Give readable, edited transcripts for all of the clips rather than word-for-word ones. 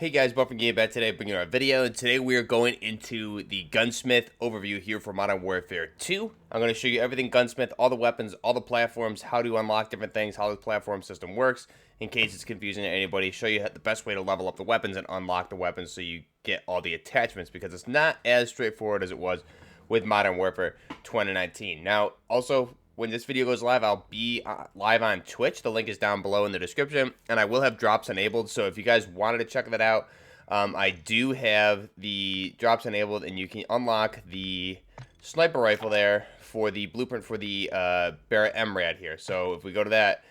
Hey guys, Buff from GameBat today, bringing you our video, and today we are going into the Gunsmith overview here for Modern Warfare 2. I'm going to show you everything Gunsmith, all the weapons, all the platforms, how to unlock different things, how the platform system works, in case it's confusing to anybody, show you the best way to level up the weapons and unlock the weapons so you get all the attachments, because it's not as straightforward as it was with Modern Warfare 2019. Now, also, when this video goes live, I'll be live on Twitch. The link is down below in the description, and I will have drops enabled. So if you guys wanted to check that out, I do have the drops enabled, and you can unlock the sniper rifle there for the blueprint for the Barrett MRAD here. So if we go to that,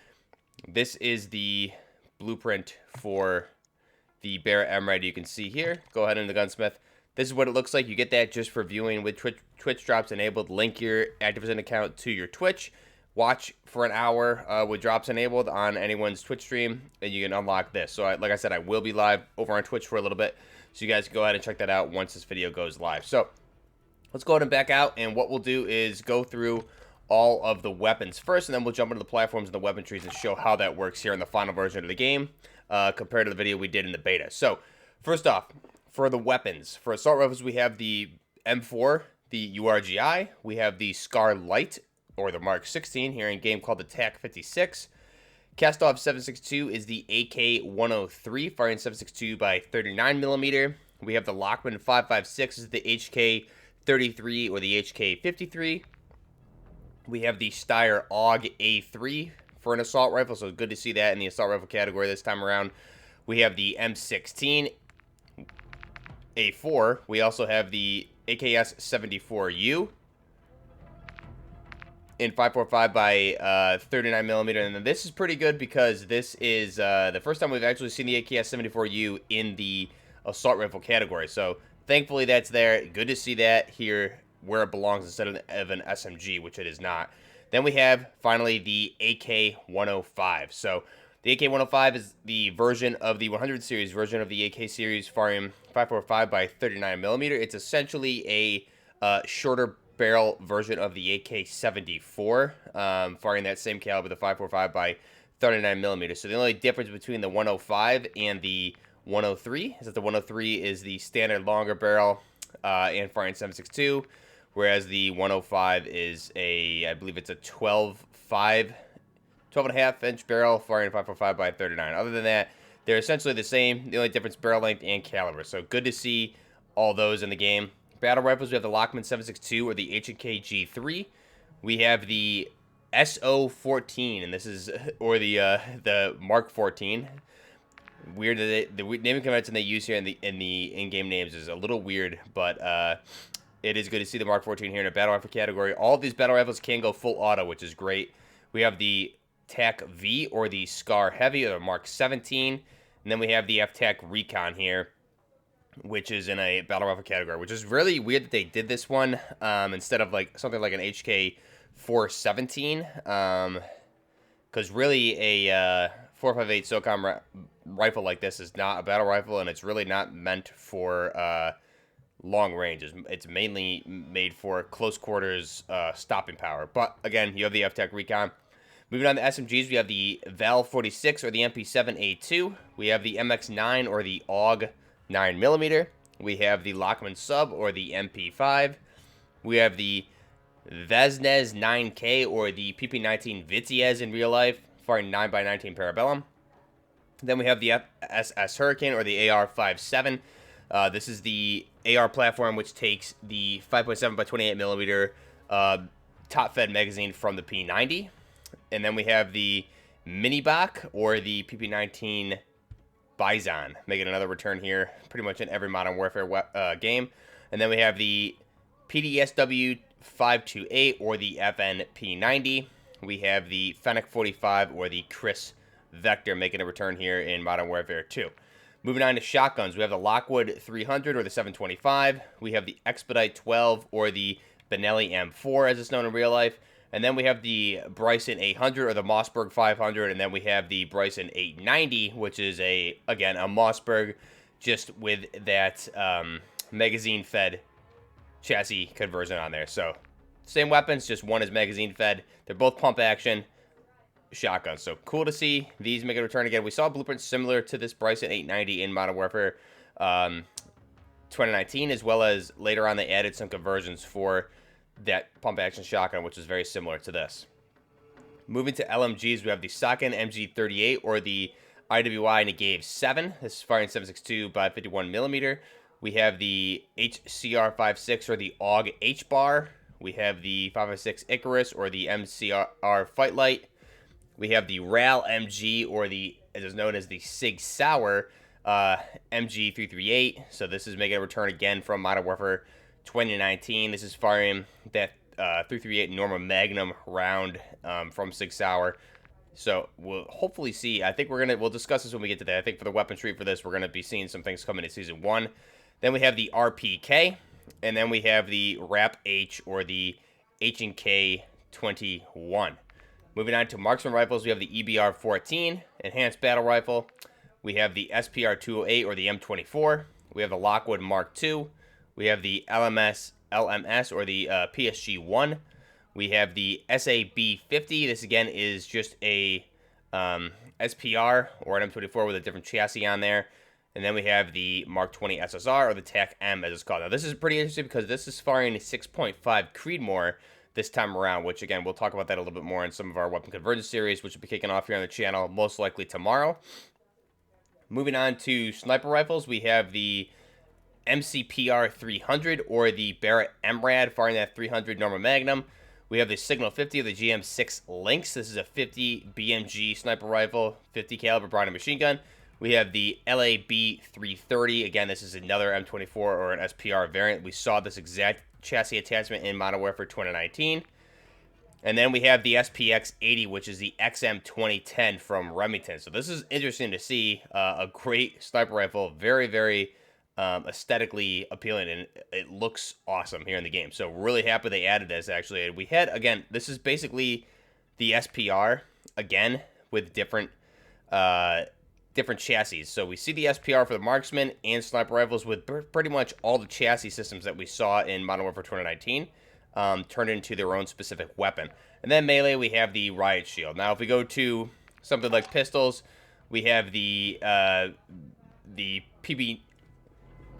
this is the blueprint for the Barrett MRAD you can see here. Go ahead into Gunsmith. This is what it looks like. You get that just for viewing with Twitch drops enabled. Link your Activision account to your Twitch. Watch for an hour with drops enabled on anyone's Twitch stream, and you can unlock this. So, like I said, I will be live over on Twitch for a little bit, so you guys can go ahead and check that out once this video goes live. So, let's go ahead and back out, and what we'll do is go through all of the weapons first, and then we'll jump into the platforms and the weapon trees and show how that works here in the final version of the game compared to the video we did in the beta. So, first off, for the weapons, for assault rifles, we have the M4, the URGI, we have the Scar Light, or the Mark 16, here in a game called the TAC 56. Cast-off 7.62 is the AK-103, firing 7.62 by 39mm. We have the Lockman 5.56 is the HK-33 or the HK-53. We have the Steyr AUG A3 for an assault rifle, so good to see that in the assault rifle category this time around. We have the M16 A4. We also have the AKS-74U in 5.45 by 39mm, and then this is pretty good because this is the first time we've actually seen the AKS-74U in the assault rifle category. So thankfully that's there. Good to see that here where it belongs instead of an SMG, which it is not. Then we have finally the AK-105. So the AK-105 is the version of the 100 series version of the AK series, firing 5.45 by 39mm. It's essentially a shorter barrel version of the AK-74, firing that same caliber, the 5.45 by 39mm. So the only difference between the 105 and the 103 is that the 103 is the standard longer barrel and firing 7.62, whereas the 105 is I believe it's a 12.5 inch barrel firing 5.45 by 39. Other than that, they're essentially the same. The only difference, barrel length and caliber. So good to see all those in the game. Battle rifles, we have the Lockman 7.62 or the H&K G3. We have the SO14, and this is, or the Mark 14. Weird that the naming convention they use here in the in-game names is a little weird, but it is good to see the Mark 14 here in a battle rifle category. All of these battle rifles can go full auto, which is great. We have the TAC V or the Scar Heavy or the Mark 17, and then we have the FTAC Recon here, which is in a battle rifle category, which is really weird that they did this one instead of like something like an HK 417, because really a 4.58 SOCOM rifle like this is not a battle rifle, and it's really not meant for long range. It's mainly made for close quarters stopping power. But again, you have the FTAC Recon. Moving on to SMGs, we have the Val 46 or the MP7A2. We have the MX9 or the AUG 9mm. We have the Lockman Sub or the MP5. We have the Vesnes 9K or the PP19 Vitesse in real life, firing 9x19 Parabellum. Then we have the SS Hurricane or the AR-57. This is the AR platform which takes the 5.7 by 28mm top-fed magazine from the P90. And then we have the Minibak or the PP19 Bison, making another return here pretty much in every Modern Warfare game. And then we have the PDSW 528 or the FNP90. We have the Fennec 45 or the Chris Vector making a return here in Modern Warfare 2. Moving on to shotguns, we have the Lockwood 300 or the 725. We have the Expedite 12 or the Benelli M4 as it's known in real life. And then we have the Bryson 800 or the Mossberg 500, and then we have the Bryson 890, which is again a Mossberg, just with that magazine-fed chassis conversion on there. So same weapons, just one is magazine-fed. They're both pump action. shotguns. So cool to see these make a return again. We saw blueprints similar to this Bryson 890 in Modern Warfare 2019, as well as later on they added some conversions for that pump action shotgun, which is very similar to this. Moving to LMGs, we have the Socken MG38 or the IWI Negative 7. This is firing 7.62 by 51 millimeter. We have the HCR56 or the AUG H-Bar. We have the 5.56 Icarus or the MCR Fight Light. We have the RAL MG or the, as is known as the Sig Sauer MG338. So this is making a return again from Modern Warfare 2019. This is firing that 338 Norma Magnum round from Sig Sauer. So we'll hopefully see. I think we'll discuss this when we get to that. I think for the weapon tree for this, we're going to be seeing some things coming in Season 1. Then we have the RPK, and then we have the RAP H or the H&K 21. Moving on to marksman rifles, we have the EBR 14 Enhanced Battle Rifle. We have the SPR 208 or the M24. We have the Lockwood Mark II. We have the LMS or the PSG 1. We have the SAB 50. This again is just a SPR or an M24 with a different chassis on there. And then we have the Mark 20 SSR or the TAC M as it's called. Now this is pretty interesting because this is firing a 6.5 Creedmoor this time around, which again, we'll talk about that a little bit more in some of our weapon conversion series, which will be kicking off here on the channel most likely tomorrow. Moving on to sniper rifles, we have the MCPR 300 or the Barrett MRAD firing that 300 Norma Magnum. We have the Signal 50 of the GM6 Lynx. This is a 50 BMG sniper rifle, 50 caliber Browning machine gun. We have the LAB 330. Again, this is another M24 or an SPR variant. We saw this exact chassis attachment in Modern Warfare 2019. And then we have the SPX 80, which is the XM 2010 from Remington. So this is interesting to see. A great sniper rifle, very, very aesthetically appealing, and it looks awesome here in the game. So really happy they added this, actually. We had, again, this is basically the SPR, again, with different chassis. So we see the SPR for the marksman and sniper rifles with pretty much all the chassis systems that we saw in Modern Warfare 2019 turned into their own specific weapon. And then melee, we have the riot shield. Now, if we go to something like pistols, we have the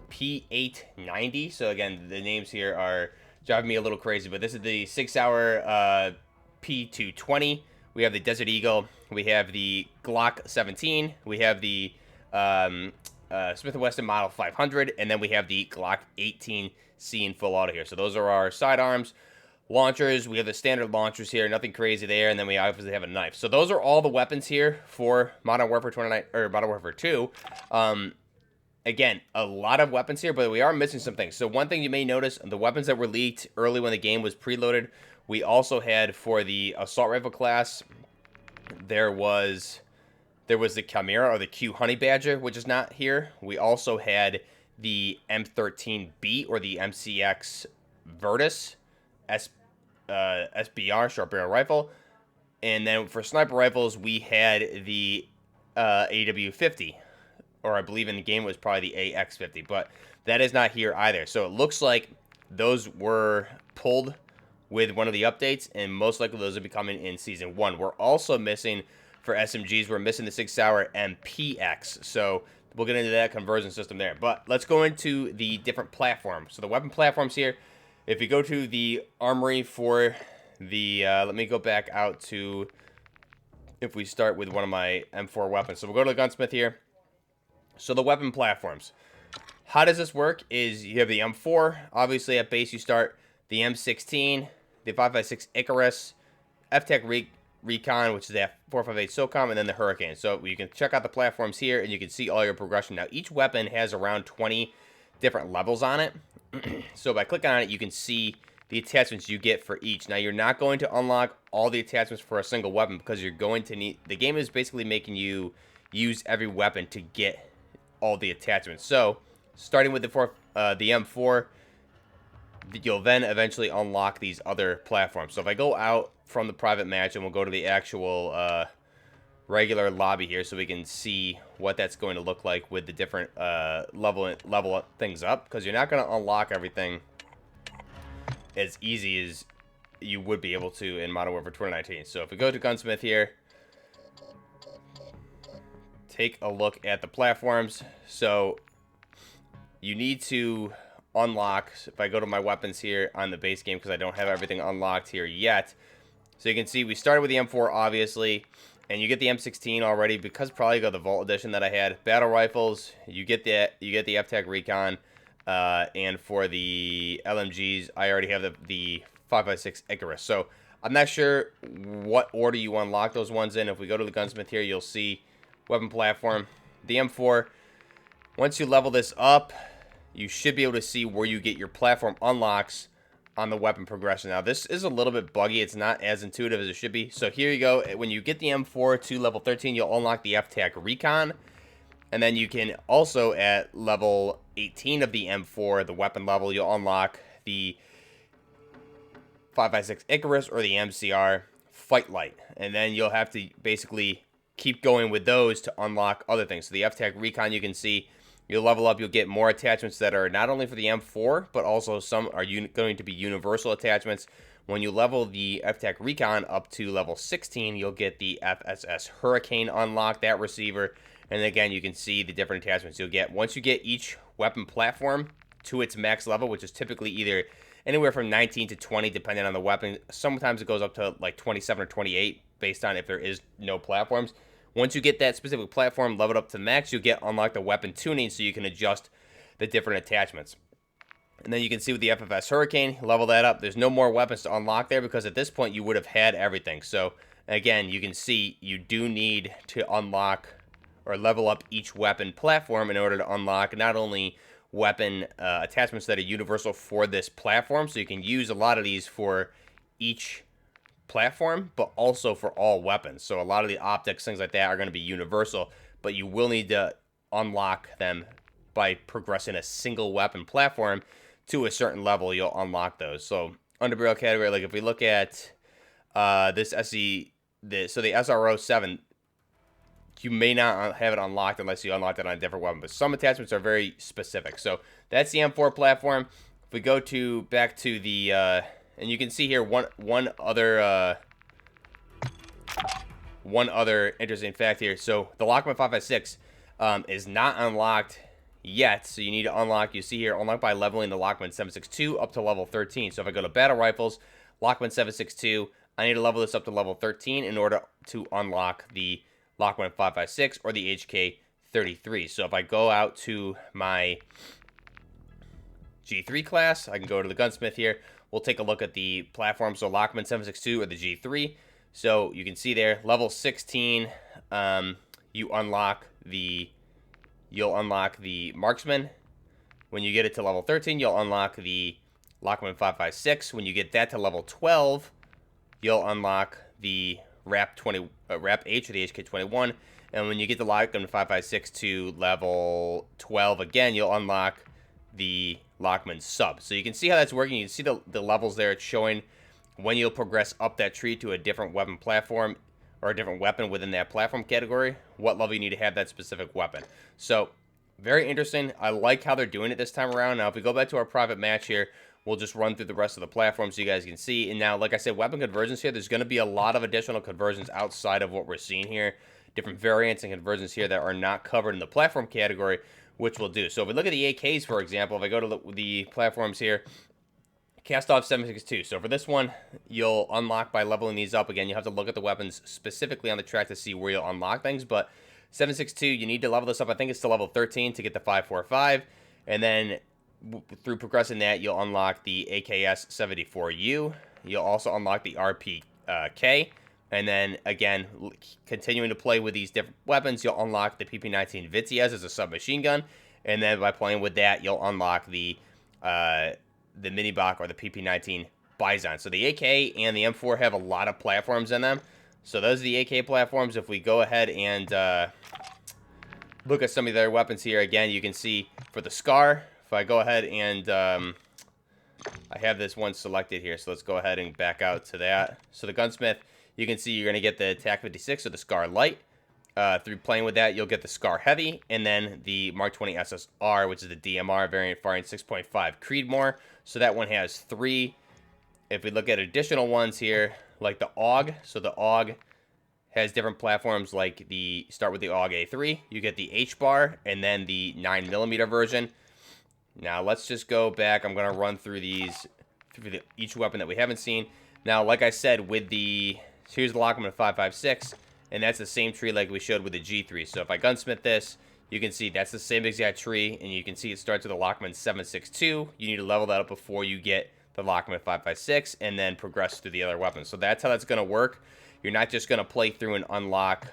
P890. So again, the names here are driving me a little crazy, but this is the Sig Sauer P220. We have the Desert Eagle. We have the Glock 17. We have the Smith & Wesson Model 500. And then we have the Glock 18C in full auto here. So those are our sidearms. Launchers, we have the standard launchers here. Nothing crazy there. And then we obviously have a knife. So those are all the weapons here for Modern Warfare 29 or Modern Warfare 2. Again, a lot of weapons here, but we are missing some things. So one thing you may notice, the weapons that were leaked early when the game was preloaded, we also had for the assault rifle class, there was the Chimera or the Q Honey Badger, which is not here. We also had the M13B or the MCX Virtus SBR short barrel rifle. And then for sniper rifles, we had the AW50, or I believe in the game it was probably the AX50, but that is not here either. So it looks like those were pulled with one of the updates, and most likely those will be coming in Season 1. We're also missing, for SMGs, we're missing the Sig Sauer MPX, so we'll get into that conversion system there. But let's go into the different platforms. So the weapon platforms here, if you go to the armory for the, let me go back out to, if we start with one of my M4 weapons. So we'll go to the Gunsmith here. So the weapon platforms. How does this work is you have the M4. Obviously at base you start the M16, the 5.56 Icarus, FTech Recon, which is the 4.58 SOCOM, and then the Hurricane. So you can check out the platforms here, and you can see all your progression. Now, each weapon has around 20 different levels on it. So by clicking on it, you can see the attachments you get for each. Now, you're not going to unlock all the attachments for a single weapon because you're going to need... The game is basically making you use every weapon to get all the attachments. So, starting with the M4... you'll then eventually unlock these other platforms. So if I go out from the private match and we'll go to the actual regular lobby here so we can see what that's going to look like with the different level things up, because you're not going to unlock everything as easy as you would be able to in Modern Warfare 2019. So if we go to Gunsmith here, take a look at the platforms. So you need to unlock, if I go to my weapons here on the base game, because I don't have everything unlocked here yet. So you can see we started with the M4, obviously, and you get the M16 already, because probably got the Vault Edition that I had. Battle rifles, you get the F-Tac Recon, and for the LMGs, I already have the 5.56 Icarus. So I'm not sure what order you unlock those ones in. If we go to the Gunsmith here, you'll see weapon platform, the M4. Once you level this up, you should be able to see where you get your platform unlocks on the weapon progression. Now, this is a little bit buggy. It's not as intuitive as it should be. So here you go. When you get the M4 to level 13, you'll unlock the F-Tac Recon. And then you can also, at level 18 of the M4, the weapon level, you'll unlock the 5.56 Icarus or the MCR Fight Light. And then you'll have to basically keep going with those to unlock other things. So the F-Tac Recon, you can see, you'll level up, you'll get more attachments that are not only for the M4, but also some are going to be universal attachments. When you level the F-Tac Recon up to level 16, you'll get the FSS Hurricane unlock, that receiver. And again, you can see the different attachments you'll get. Once you get each weapon platform to its max level, which is typically either anywhere from 19 to 20, depending on the weapon. Sometimes it goes up to like 27 or 28, based on if there is no platforms. Once you get that specific platform leveled up to max, you'll get unlock the weapon tuning, so you can adjust the different attachments. And then you can see with the FFS Hurricane, level that up. There's no more weapons to unlock there, because at this point you would have had everything. So again, you can see you do need to unlock or level up each weapon platform in order to unlock not only weapon attachments that are universal for this platform, so you can use a lot of these for each platform, but also for all weapons. So a lot of the optics, things like that, are going to be universal, but you will need to unlock them by progressing a single weapon platform to a certain level. You'll unlock those. So under barrel category, like if we look at this SE, so the SRO 7, you may not have it unlocked unless you unlocked it on a different weapon, but some attachments are very specific. So that's the M4 platform. If we go to back to the and you can see here one other interesting fact here. So the Lockman 5.56 is not unlocked yet, so you need to unlock, you see here, unlock by leveling the Lockman 7.62 up to level 13. So if I go to battle rifles, Lockman 7.62, I need to level this up to level 13 in order to unlock the Lockman 5.56 or the HK 33. So if I go out to my G3 class, I can go to the Gunsmith here. We'll take a look at the platform. So Lockman 7.62 or the G3. So you can see there, level 16, you'll unlock the Marksman. When you get it to level 13, you'll unlock the Lockman 5.56. When you get that to level 12, you'll unlock the Rap H or the HK21. And when you get the Lockman 5.56 to level 12 again, you'll unlock the Lockman Sub. So you can see how that's working. You can see the levels there. It's showing when you'll progress up that tree to a different weapon platform or a different weapon within that platform category, what level you need to have that specific weapon. So very interesting. I like how they're doing it this time around. Now, if we go back to our private match here, we'll just run through the rest of the platforms so you guys can see. And now, like I said, weapon conversions here, there's going to be a lot of additional conversions outside of what we're seeing here. Different variants and conversions here that are not covered in the platform category, which we'll do. So if we look at the AKs, for example, if I go to the platforms here, Cast-Off 7.62. So for this one, you'll unlock by leveling these up. Again, you have to look at the weapons specifically on the track to see where you'll unlock things. But 7.62, you need to level this up. I think it's to level 13 to get the 5.45. And then through progressing that, you'll unlock the AKS 74U. You'll also unlock the RPK. And then, again, continuing to play with these different weapons, you'll unlock the PP-19 Vitiaz as a submachine gun. And then by playing with that, you'll unlock the Mini-Bach or the PP-19 Bison. So the AK and the M4 have a lot of platforms in them. So those are the AK platforms. If we go ahead and look at some of their weapons here, again, you can see for the Scar, if I go ahead and I have this one selected here, so let's go ahead and back out to that. So the Gunsmith, you can see you're going to get the TAC 56 or the Scar Light. Through playing with that, you'll get the Scar Heavy, and then the Mark 20 SSR, which is the DMR variant firing 6.5 Creedmoor. So that one has 3. If we look at additional ones here, like the AUG, so the AUG has different platforms, like the start with the AUG A3, you get the H bar, and then the 9mm version. Now let's just go back. I'm gonna run through these, each weapon that we haven't seen. Now, like I said, with the here's the Lockman 5.56, and that's the same tree like we showed with the G3. So if I gunsmith this, you can see that's the same exact tree, and you can see it starts with the Lockman 7.62. You need to level that up before you get the Lockman 5.56, and then progress through the other weapons. So that's how that's gonna work. You're not just gonna play through and unlock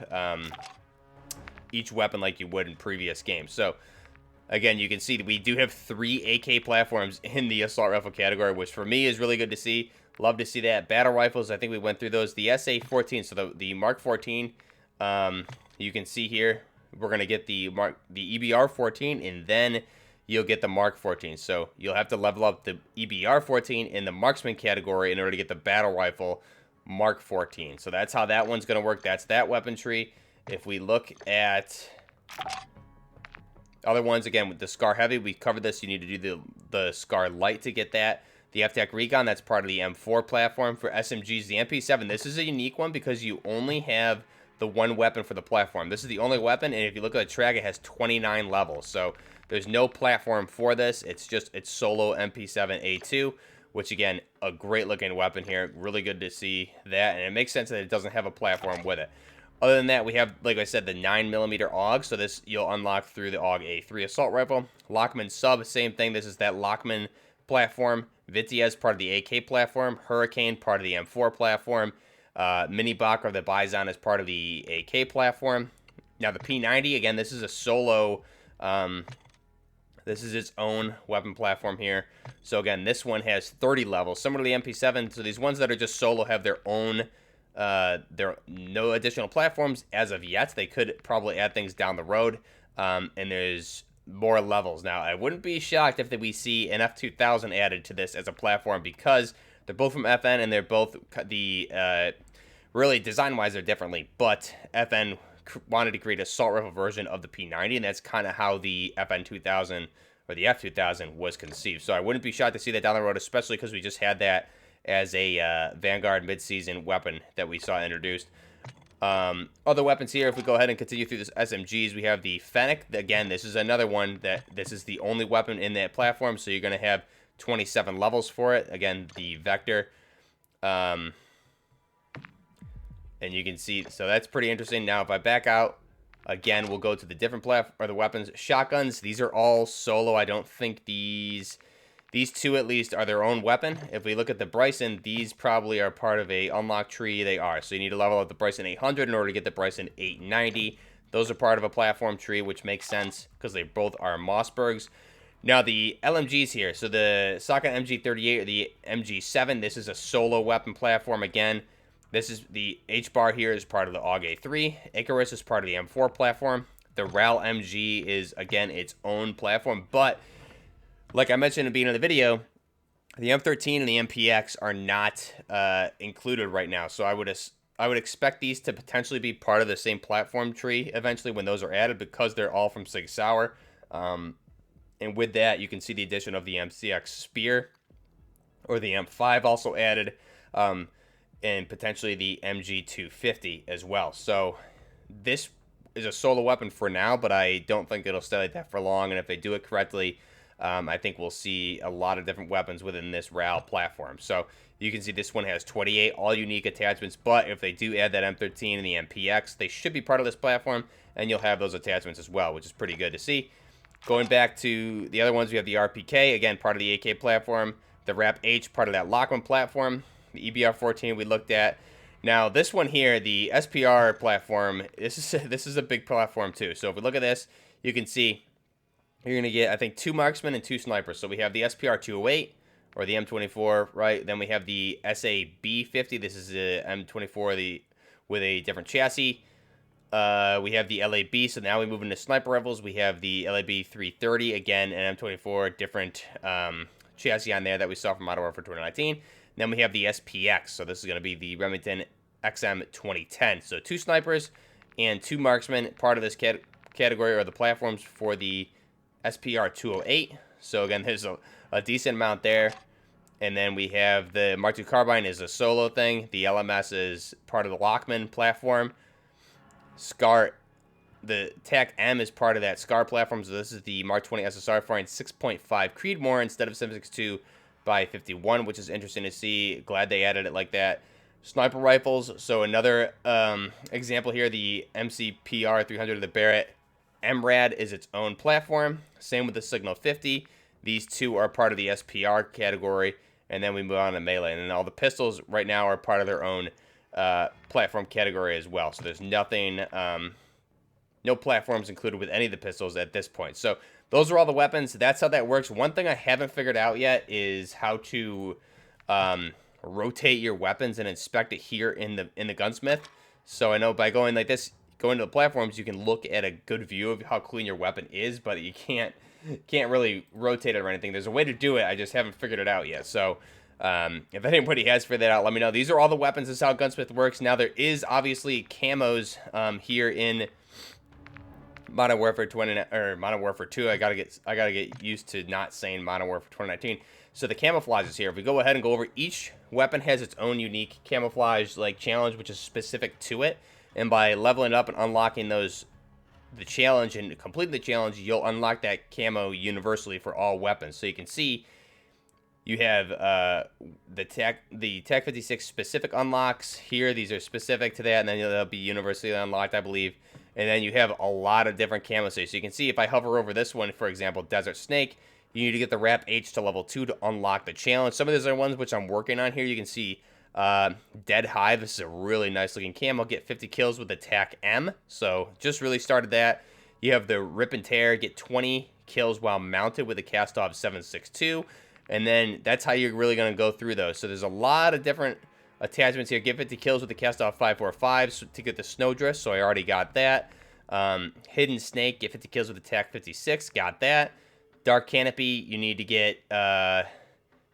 each weapon like you would in previous games. So again, you can see that we do have 3 AK platforms in the assault rifle category, which for me is really good to see. Love to see that. Battle rifles, I think we went through those. The SA-14, so the Mark 14, you can see here, we're going to get the EBR-14, and then you'll get the Mark 14. So you'll have to level up the EBR-14 in the marksman category in order to get the battle rifle Mark 14. So that's how that one's going to work. That's that weapon tree. If we look at other ones, again, with the Scar Heavy, we covered this. You need to do the Scar Light to get that. The FTAC Recon, that's part of the M4 platform. For SMGs, the MP7, this is a unique one because you only have the one weapon for the platform. This is the only weapon, and if you look at the track, it has 29 levels. So there's no platform for this. It's solo MP7A2, which, again, a great-looking weapon here. Really good to see that, and it makes sense that it doesn't have a platform with it. Other than that, we have, like I said, the 9mm AUG. So this you'll unlock through the AUG A3 assault rifle. Lockman sub, same thing. This is that Lockman platform. Vitiaz, part of the AK platform. Hurricane, part of the M4 platform. Mini Bakr, the Bison, is part of the AK platform. Now the P90, again, this is a solo. This is its own weapon platform here. So again, this one has 30 levels, similar to the MP7. So these ones that are just solo have their own. There are no additional platforms as of yet. They could probably add things down the road, and there's more levels. Now, I wouldn't be shocked if we see an F2000 added to this as a platform, because they're both from FN, and they're both really design-wise they're differently, but FN wanted to create a assault rifle version of the P90, and that's kind of how the FN 2000 or the F2000 was conceived. So I wouldn't be shocked to see that down the road, especially because we just had that as a Vanguard mid-season weapon that we saw introduced. Other weapons here, if we go ahead and continue through this SMGs, we have the Fennec. Again, this is another one that this is the only weapon in that platform, so you're going to have 27 levels for it. Again, the Vector. And you can see, so that's pretty interesting. Now, if I back out, again, we'll go to the different the weapons. Shotguns, these are all solo. I don't think these two, at least, are their own weapon. If we look at the Bryson, these probably are part of a unlock tree. They are. So you need to level up the Bryson 800 in order to get the Bryson 890. Those are part of a platform tree, which makes sense because they both are Mossbergs. Now, the LMGs here. So the Socket MG38 or the MG7, this is a solo weapon platform. Again, this is the H-bar here is part of the AUG A3. Icarus is part of the M4 platform. The RAL MG is, again, its own platform, but like I mentioned at the beginning of the video, the M13 and the MPX are not included right now. So I would expect these to potentially be part of the same platform tree eventually when those are added, because they're all from Sig Sauer. And with that, you can see the addition of the MCX Spear or the M5 also added, and potentially the MG250 as well. So this is a solo weapon for now, but I don't think it'll stay like that for long. And if they do it correctly, I think we'll see a lot of different weapons within this RAL platform. So you can see this one has 28 all unique attachments, but if they do add that M13 and the MPX, they should be part of this platform, and you'll have those attachments as well, which is pretty good to see. Going back to the other ones, we have the RPK, again, part of the AK platform. The RAP H, part of that Lockman platform. The EBR-14 we looked at. Now, this one here, the SPR platform, this is a big platform too. So if we look at this, you can see you're going to get, I think, 2 marksmen and 2 snipers. So we have the SPR-208, or the M24, right? Then we have the SAB-50. This is a M24 with a different chassis. We have the LAB, so now we move into sniper rifles. We have the LAB-330, again, an M24, different chassis on there that we saw from Modern Warfare 2019. Then we have the SPX, so this is going to be the Remington XM 2010. So 2 snipers and 2 marksmen, part of this category, or the platforms for the SPR-208. So again, there's a decent amount there. And then we have the Mark II carbine is a solo thing. The LMS is part of the Lockman platform. SCAR. The TAC M is part of that SCAR platform, so this is the Mark 20 SSR firing 6.5 Creedmoor instead of 7.62 by 51, which is interesting to see. Glad they added it like that. Sniper rifles, so another example here, the MCPR 300 of the Barrett MRAD is its own platform. Same with the Signal 50. These two are part of the SPR category, and then we move on to melee. And then all the pistols right now are part of their own platform category as well. So there's nothing, no platforms included with any of the pistols at this point. So those are all the weapons. That's how that works. One thing I haven't figured out yet is how to rotate your weapons and inspect it here in the Gunsmith. So I know by going like this, going to the platforms, you can look at a good view of how clean your weapon is, but you can't really rotate it or anything. There's a way to do it. I just haven't figured it out yet. So if anybody has figured that out, let me know. These are all the weapons. This is how Gunsmith works. Now there is obviously camos here in Modern Warfare 20 or Modern Warfare 2. I gotta get used to not saying Modern Warfare 2019. So the camouflage is here. If we go ahead and go over, each weapon has its own unique camouflage like challenge, which is specific to it. And by leveling up and unlocking the challenge and completing the challenge, you'll unlock that camo universally for all weapons. So you can see you have the TAC 56 specific unlocks here. These are specific to that, and then they'll be universally unlocked, I believe. And then you have a lot of different camos. So you can see if I hover over this one, for example, Desert Snake, you need to get the Wrap H to level 2 to unlock the challenge. Some of these are ones which I'm working on here. You can see Dead Hive. This is a really nice looking camo. Get 50 kills with the TAC M. So just really started that. You have the Rip and Tear. Get 20 kills while mounted with the Cast-Off 7.62. And then that's how you're really going to go through those. So there's a lot of different attachments here. Get 50 kills with the Cast-Off 5.45 to get the Snowdrift. So I already got that. Hidden Snake. Get 50 kills with the TAC 56. Got that. Dark Canopy. You need to get the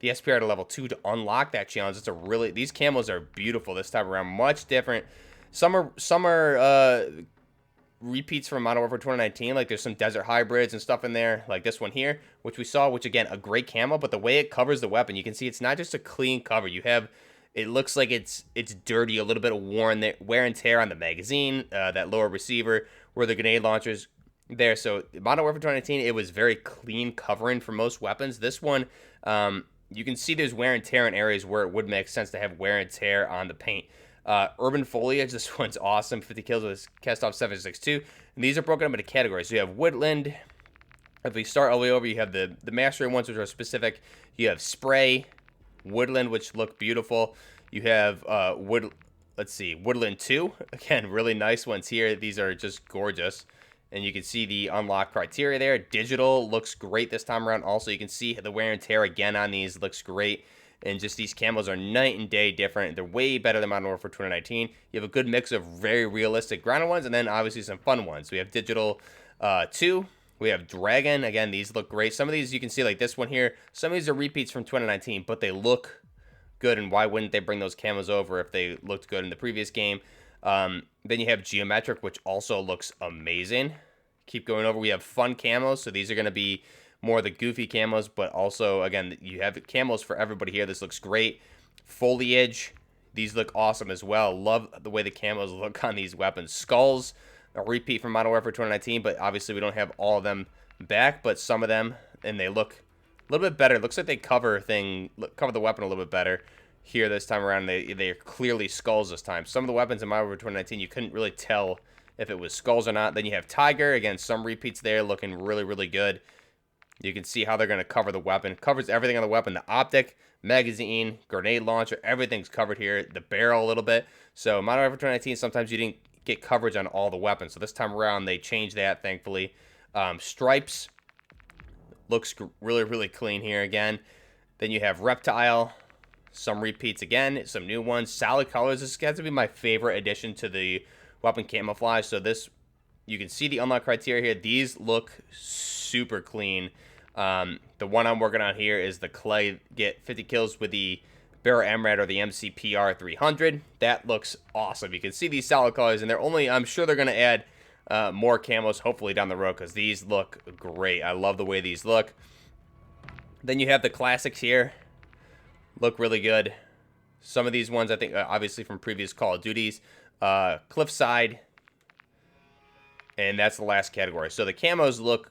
SPR to level 2 to unlock that challenge. It's a really, these camos are beautiful this time around, much different. Some are repeats from Modern Warfare 2019, like there's some desert hybrids and stuff in there, like this one here, which we saw, which again, a great camo, but the way it covers the weapon, you can see it's not just a clean cover. You have, it looks like it's dirty, a little bit of worn wear and tear on the magazine, that lower receiver, where the grenade launchers there. So Modern Warfare 2019, it was very clean covering for most weapons. This one, you can see there's wear and tear in areas where it would make sense to have wear and tear on the paint. Urban Foliage, this one's awesome. 50 kills with Cast-Off 7.62. And these are broken up into categories. So you have Woodland. If we start all the way over, you have the Mastery ones, which are specific. You have Spray, Woodland, which look beautiful. You have Woodland 2. Again, really nice ones here. These are just gorgeous. And you can see the unlock criteria there. Digital looks great this time around. Also, you can see the wear and tear again on these. Looks great. And just these camos are night and day different. They're way better than Modern Warfare 2019. You have a good mix of very realistic grounded ones and then obviously some fun ones. We have Digital 2. We have Dragon. Again, these look great. Some of these you can see like this one here. Some of these are repeats from 2019, but they look good. And why wouldn't they bring those camos over if they looked good in the previous game? Then you have Geometric, which also looks amazing. Keep going over. We have Fun camos. So these are going to be more the goofy camos, but also, again, you have camos for everybody here. This looks great. Foliage. These look awesome as well. Love the way the camos look on these weapons. Skulls, a repeat from Modern Warfare 2019, but obviously we don't have all of them back, but some of them, and they look a little bit better. It looks like they cover the weapon a little bit better here this time around. They are clearly skulls this time. Some of the weapons in Modern Warfare 2019, you couldn't really tell if it was skulls or not. Then you have Tiger. Again, some repeats there looking really, really good. You can see how they're going to cover the weapon. Covers everything on the weapon. The optic, magazine, grenade launcher, everything's covered here. The barrel a little bit. So Modern Warfare 2019, sometimes you didn't get coverage on all the weapons. So this time around, they changed that, thankfully. Stripes. Looks really, really clean here again. Then you have Reptile. Some repeats again. Some new ones. Solid colors. This has to be my favorite addition to the weapon camouflage. So this, you can see the unlock criteria here. These look super clean. The one I'm working on here is the Clay. Get 50 kills with the Barrett MRAD or the MCPR 300. That looks awesome. You can see these solid colors, and they're only, I'm sure they're going to add more camos hopefully down the road because these look great. I love the way these look. Then you have the classics here. Look really good. Some of these ones I think obviously from previous Call of Duties. Cliffside. And that's the last category. So the camos look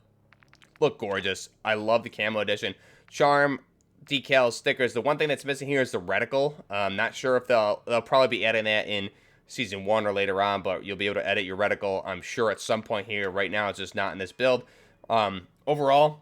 gorgeous. I love the camo edition. Charm, decals, stickers. The one thing that's missing here is the reticle. I'm not sure if they'll probably be adding that in Season 1 or later on, but you'll be able to edit your reticle, I'm sure, at some point here. Right now, it's just not in this build. Overall,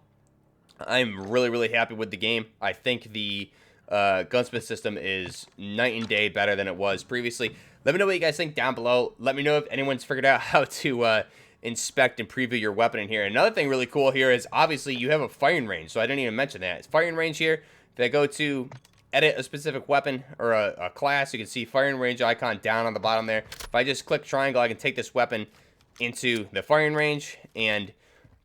I'm really, really happy with the game. I think the Gunsmith system is night and day better than it was previously. Let me know what you guys think down below. Let me know if anyone's figured out how to inspect and preview your weapon in here. Another thing really cool here is obviously you have a firing range, so I didn't even mention that. It's firing range here. If I go to edit a specific weapon or a class, you can see firing range icon down on the bottom there. If I just click triangle, I can take this weapon into the firing range and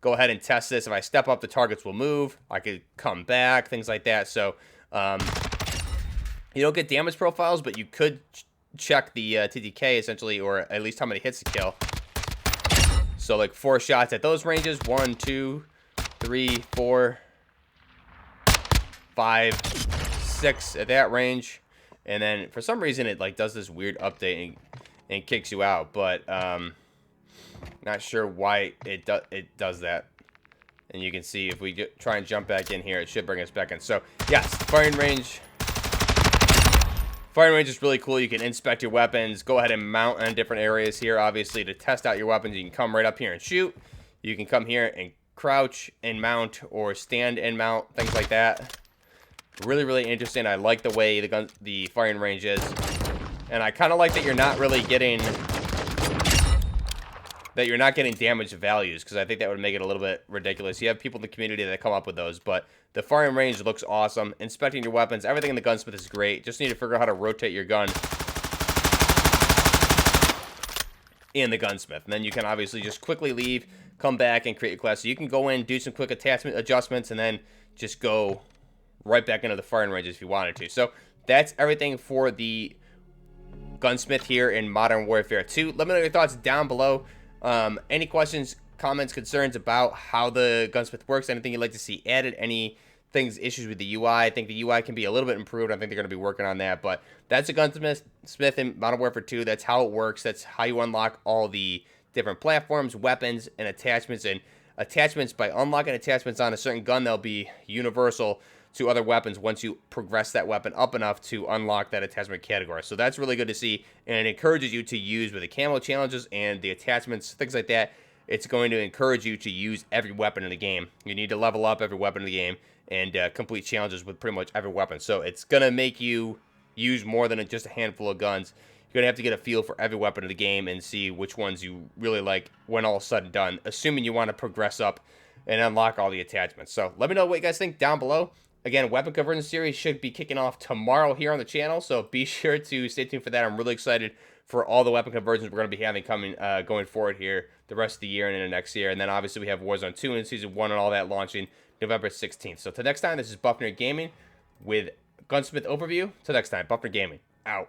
go ahead and test this. If I step up, the targets will move. I could come back, things like that. So you don't get damage profiles, but you could check the TTK essentially, or at least how many hits to kill. So like 4 shots at those ranges, 1, 2, 3, 4, 5, 6 at that range, and then for some reason it like does this weird update and kicks you out, but not sure why it does that. And you can see if we try and jump back in here, it should bring us back in. So yes, firing range is really cool. You can inspect your weapons, go ahead and mount on different areas here. Obviously, to test out your weapons, you can come right up here and shoot. You can come here and crouch and mount, or stand and mount, things like that. Really, really interesting. I like the way the firing range is, and I kind of like that you're not really getting damage values, because I think that would make it a little bit ridiculous. You have people in the community that come up with those, but the firing range looks awesome. Inspecting your weapons, everything in the Gunsmith is great. Just need to figure out how to rotate your gun in the Gunsmith, and then you can obviously just quickly leave, come back, and create your class. So you can go in, do some quick attachment adjustments, and then just go right back into the firing range if you wanted to. So that's everything for the Gunsmith here in Modern Warfare 2. Let me know your thoughts down below. Any questions, comments, concerns about how the Gunsmith works, anything you'd like to see added, any issues with the UI. I think the UI can be a little bit improved. I think they're going to be working on that, but that's a Gunsmith in Modern Warfare 2. That's how it works. That's how you unlock all the different platforms, weapons, and attachments. And attachments, by unlocking attachments on a certain gun, they'll be universal to other weapons once you progress that weapon up enough to unlock that attachment category. So that's really good to see, and it encourages you to use with the camo challenges and the attachments, things like that. It's going to encourage you to use every weapon in the game. You need to level up every weapon in the game and complete challenges with pretty much every weapon. So it's going to make you use more than just a handful of guns. You're going to have to get a feel for every weapon in the game and see which ones you really like when all is said and done, assuming you want to progress up and unlock all the attachments. So let me know what you guys think down below. Again, Weapon Conversion Series should be kicking off tomorrow here on the channel, so be sure to stay tuned for that. I'm really excited for all the weapon conversions we're going to be having going forward here the rest of the year and into next year. And then obviously we have Warzone 2 and Season 1 and all that launching November 16th. So till next time, this is Buffner Gaming with Gunsmith Overview. Till next time, Buffner Gaming, out.